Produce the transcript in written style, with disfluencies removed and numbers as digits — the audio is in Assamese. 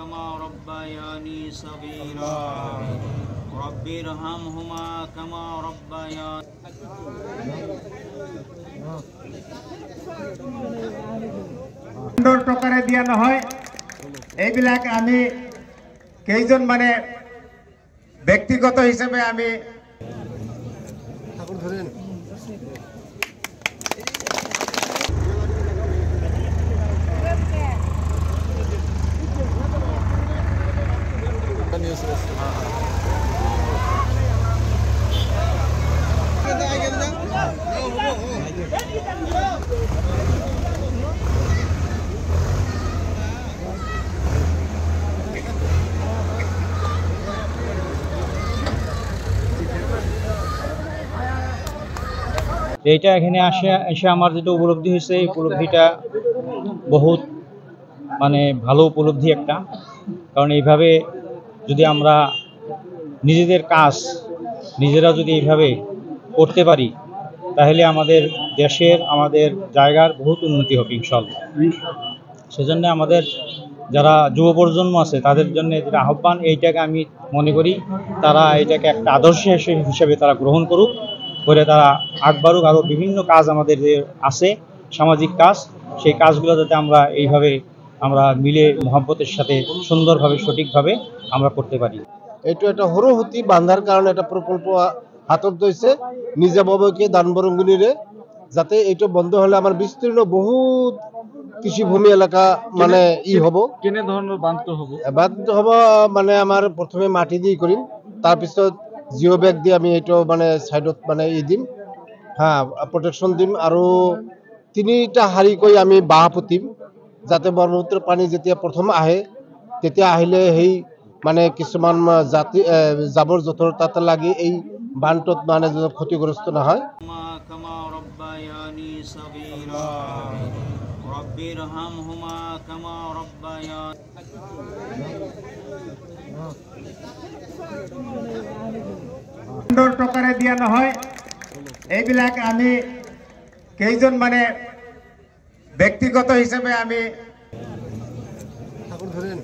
كما ربياني صغيرا رب ارحمهما كما ربياني টকাৰে দিয়া নহয় এইবিলাক আমি কেইজন মানে ব্যক্তিগত হিচাপে আমি ঠাকুর ধরেন এইটা এখানে এসে আমার যেটা উপলব্ধি হয়েছে এই উপলব্ধিটা বহুত মানে ভালো উপলব্ধি একটা, কারণ এইভাবে যদি আমরা নিজেদের কাজ নিজেরা যদি এইভাবে করতে পারি তাহলে আমাদের দেশের আমাদের জায়গার বহুত উন্নতি হবে ইনশাআল্লাহ। সেজন্য আমাদের যারা যুব প্রজন্ম আছে তাদের জন্য যেটা আহ্বান, এইটাকে আমি মনে করি তারা এটাকে একটা আদর্শ হিসেবে তারা গ্রহণ করুক, করে তারা আগবাড়ুক। আরও বিভিন্ন কাজ আমাদের যে আছে সামাজিক কাজ, সেই কাজগুলো যাতে আমরা এইভাবে আমরা মিলে মহব্বতের সাথে সুন্দরভাবে সঠিকভাবে আমরা করতে পারি। এইটো এটা সৰুসুতি বান্ধাৰ কাৰণে এটা প্ৰকল্প হাতত লৈছে নিজাববীয়াকৈ দান বৰঙণিৰে, যাতে এইটো বন্ধ হ'লে আমাৰ বিস্তীৰ্ণ বহুত কৃষিভূমি এলেকা মানে হ'ব। কেনে ধৰণৰ বান্ধটো হ'ব? বান্ধটো হ'ব মানে আমাৰ প্ৰথমে মাটি দি কৰিম, তাৰপিছত জিঅ' বেগ দি আমি এইটো মানে ছাইডত মানে দিম, প্ৰটেকশ্যন দিম, আৰু 3টা শাৰীকৈ আমি বাঁহ পুতিম, যাতে ব্ৰহ্মপুত্ৰৰ পানী যেতিয়া প্ৰথম আহে তেতিয়া আহিলে সেই মানে কিছুমান জাতি জাবৰ জোঁথৰ তাতে লাগি এই বান্ধটোত মানে ক্ষতিগ্ৰস্ত নহয়। كما ربياني صغيرا رب ارحمهما كما ربياني টকাৰে দিয়া নহয় এইবিলাক আমি কেইজন মানে ব্যক্তিগত হিচাপে আমি ঠাকুৰ ধৰেন